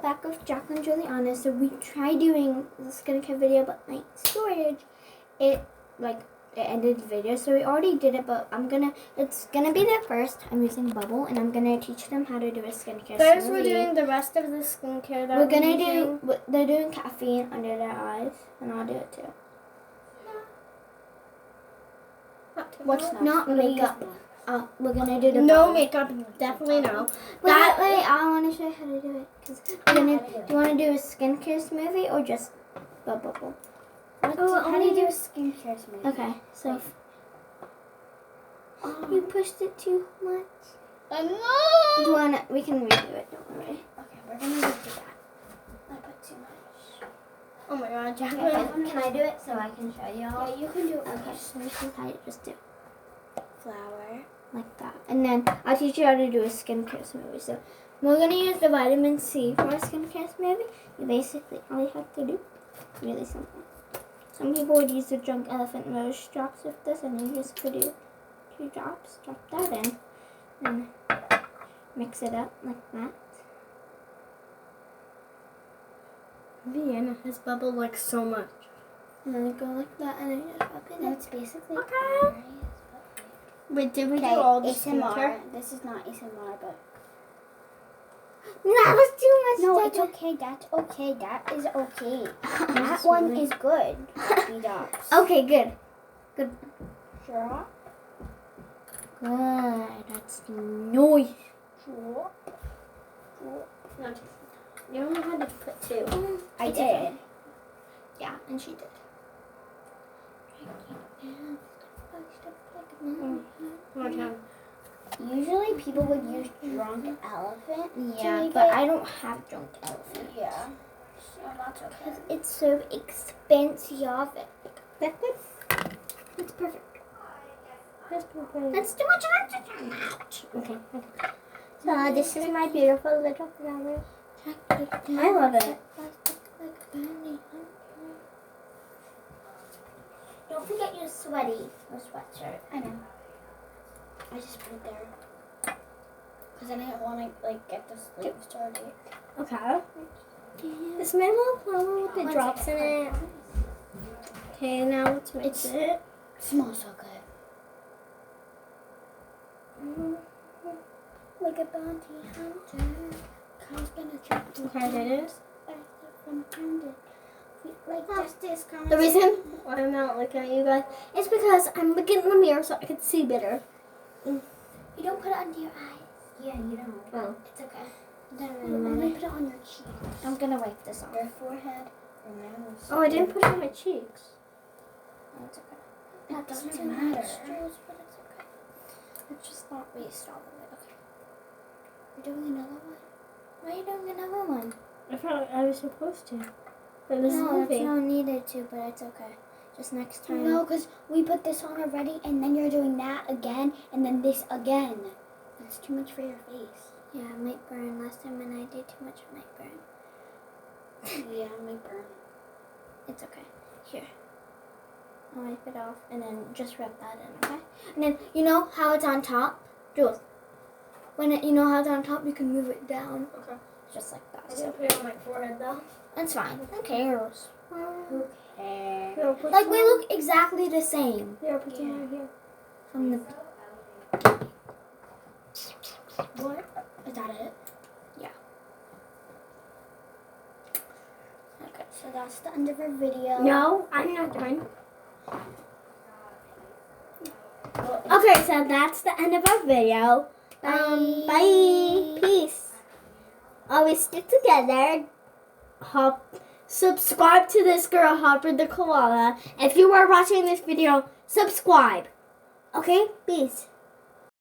back with Jacqueline Juliana. So we tried doing the skincare video, but my storage, it ended the video. So we already did it, but it's gonna be their first time using Bubble, and I'm gonna teach them how to do a skincare. First, we're doing the rest of the skincare. They're doing caffeine under their eyes, and I'll do it too. What's not makeup? We're gonna do the no bubble. makeup, definitely no. That way, I want to show you how to do it. Do you want to do a skincare smoothie or just bubble? How do you do a skincare smoothie? Okay, so you pushed it too much. No. Do you wanna? We can redo it. Don't worry. Okay, we're gonna redo that. I put too much. Oh my God, Okay, Jacqueline. can I do it so I can show you all? Yeah, you can do it. Okay, so you can kind of just do Flour. like that, and then I'll teach you how to do a skincare smoothie. So we're gonna use the vitamin C for a skincare smoothie. You basically all you have to do, really simple. Some people would use the Drunk Elephant Rose drops with this, and you just put 2 drops, drop that in, and mix it up like that. Vienna has bubble like so much. And then go like that, and then you just rub it in. That's basically Okay. Wait, did we do okay, all the ASMR. skincare? This is not ASMR, but That was too much. no, it's Jacqueline. okay. That's okay. That is okay. That That's one really- is good. Happy dogs. Okay, good. Good. Drop. Good. That's noise. Drop. No, you only had to put 2. I It's did. okay. Yeah, and she did. One more time. Usually people would use Drunk Elephant. Yeah, make but it. I don't have Drunk Elephant. Yeah. So that's okay. Because it's so expensive. That's good. That's perfect. That's perfect. That's too much. Okay. So this is my beautiful little flower. I love it. Don't forget your sweaty or sweatshirt. I know. I just put it there. Because I didn't want to get the sleeves dirty. Okay. This is my little flower with the drops in it. Okay, now let's mix it. It smells so good. Like a bounty hunter. Comes gonna trap the Okay, there it is. from under. Like justice comes. The reason why I'm not looking at you guys is because I'm looking in the mirror so I can see better. You don't put it under your eyes. Yeah, you don't. Oh. It's okay. You only put it on your cheeks. I'm gonna wipe this off. Your forehead, your nose. Oh, I didn't put it on my cheeks. Oh, it's okay. It doesn't too matter. much, Jules, but it's okay. Let's just not waste all of it. Okay. We're doing another one. Why are you doing another one? I thought I was supposed to. For this No, movie. it's not needed to, but it's okay. Just next time. No, because we put this on already, and then you're doing that again, and then this again. It's too much for your face. Yeah, it might burn. Last time when I did too much, it might burn. Yeah, it might burn. It's okay. Here. I'll wipe it off and then just rub that in, okay? And then, you know how it's on top? Jules, you know how it's on top, you can move it down. Okay. Just like that. I So didn't put it on my forehead though. that's fine. Who cares? Okay. Here, put Like, some- we look exactly the same. Here, put some right here. From the... What? Is that it? Yeah. Okay, so that's the end of our video. No, I'm not done. Okay, so that's the end of our video. Bye. Peace. Always stick together. Subscribe to this girl, Hopper the Koala. If you are watching this video, subscribe. Okay? Peace.